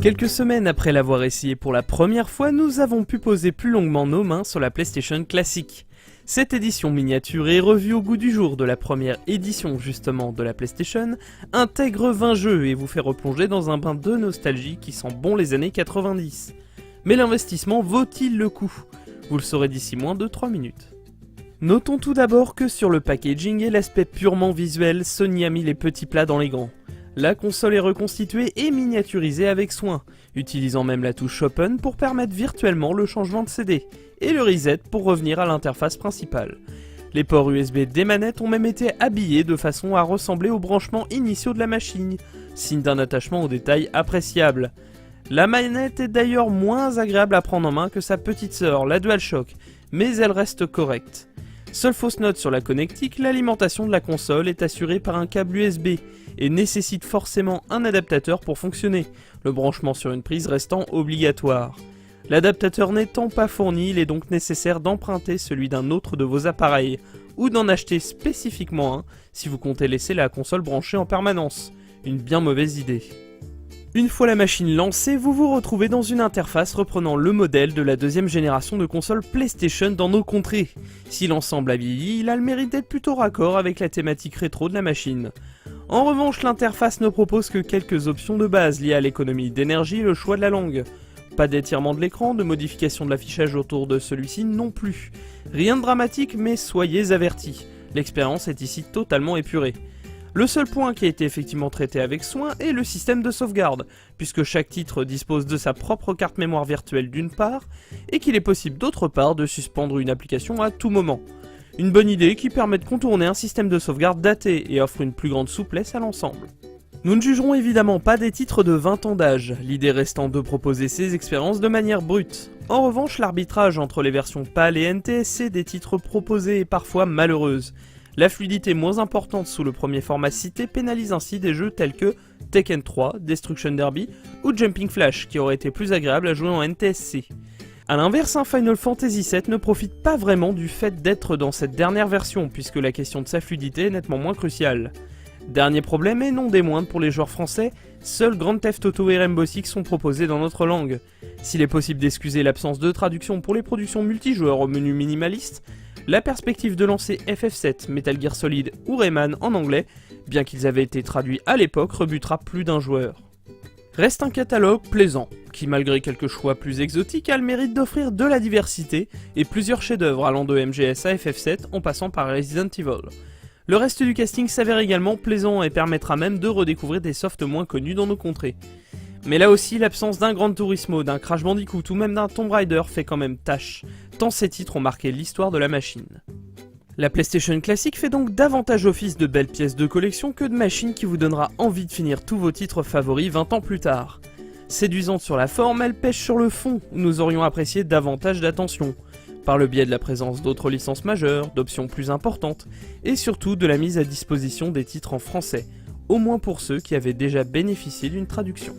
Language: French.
Quelques semaines après l'avoir essayé pour la première fois, nous avons pu poser plus longuement nos mains sur la PlayStation classique. Cette édition miniature et revue au goût du jour de la première édition justement de la PlayStation intègre 20 jeux et vous fait replonger dans un bain de nostalgie qui sent bon les années 90. Mais l'investissement vaut-il le coup? Vous le saurez d'ici moins de 3 minutes. Notons tout d'abord que sur le packaging et l'aspect purement visuel, Sony a mis les petits plats dans les grands. La console est reconstituée et miniaturisée avec soin, utilisant même la touche Open pour permettre virtuellement le changement de CD, et le reset pour revenir à l'interface principale. Les ports USB des manettes ont même été habillés de façon à ressembler aux branchements initiaux de la machine, signe d'un attachement aux détails appréciable. La manette est d'ailleurs moins agréable à prendre en main que sa petite sœur, la DualShock, mais elle reste correcte. Seule fausse note sur la connectique, l'alimentation de la console est assurée par un câble USB et nécessite forcément un adaptateur pour fonctionner, le branchement sur une prise restant obligatoire. L'adaptateur n'étant pas fourni, il est donc nécessaire d'emprunter celui d'un autre de vos appareils, ou d'en acheter spécifiquement un si vous comptez laisser la console branchée en permanence. Une bien mauvaise idée. Une fois la machine lancée, vous vous retrouvez dans une interface reprenant le modèle de la deuxième génération de consoles PlayStation dans nos contrées. Si l'ensemble a vieilli, il a le mérite d'être plutôt raccord avec la thématique rétro de la machine. En revanche, l'interface ne propose que quelques options de base liées à l'économie d'énergie et le choix de la langue. Pas d'étirement de l'écran, de modification de l'affichage autour de celui-ci non plus. Rien de dramatique, mais soyez avertis, l'expérience est ici totalement épurée. Le seul point qui a été effectivement traité avec soin est le système de sauvegarde, puisque chaque titre dispose de sa propre carte mémoire virtuelle d'une part, et qu'il est possible d'autre part de suspendre une application à tout moment. Une bonne idée qui permet de contourner un système de sauvegarde daté et offre une plus grande souplesse à l'ensemble. Nous ne jugerons évidemment pas des titres de 20 ans d'âge, l'idée restant de proposer ces expériences de manière brute. En revanche, l'arbitrage entre les versions PAL et NTSC des titres proposés est parfois malheureuse. La fluidité moins importante sous le premier format cité pénalise ainsi des jeux tels que Tekken 3, Destruction Derby ou Jumping Flash qui auraient été plus agréables à jouer en NTSC. A l'inverse, un Final Fantasy VII ne profite pas vraiment du fait d'être dans cette dernière version puisque la question de sa fluidité est nettement moins cruciale. Dernier problème et non des moindres pour les joueurs français, seuls Grand Theft Auto et Rainbow Six sont proposés dans notre langue. S'il est possible d'excuser l'absence de traduction pour les productions multijoueurs au menu minimaliste, la perspective de lancer FF7, Metal Gear Solid ou Rayman en anglais, bien qu'ils avaient été traduits à l'époque, rebutera plus d'un joueur. Reste un catalogue plaisant, qui malgré quelques choix plus exotiques a le mérite d'offrir de la diversité et plusieurs chefs-d'œuvre allant de MGS à FF7 en passant par Resident Evil. Le reste du casting s'avère également plaisant et permettra même de redécouvrir des softs moins connus dans nos contrées. Mais là aussi, l'absence d'un Gran Turismo, d'un Crash Bandicoot ou même d'un Tomb Raider fait quand même tâche, tant ces titres ont marqué l'histoire de la machine. La PlayStation classique fait donc davantage office de belles pièces de collection que de machine qui vous donnera envie de finir tous vos titres favoris 20 ans plus tard. Séduisante sur la forme, elle pêche sur le fond, où nous aurions apprécié davantage d'attention, par le biais de la présence d'autres licences majeures, d'options plus importantes, et surtout de la mise à disposition des titres en français, au moins pour ceux qui avaient déjà bénéficié d'une traduction.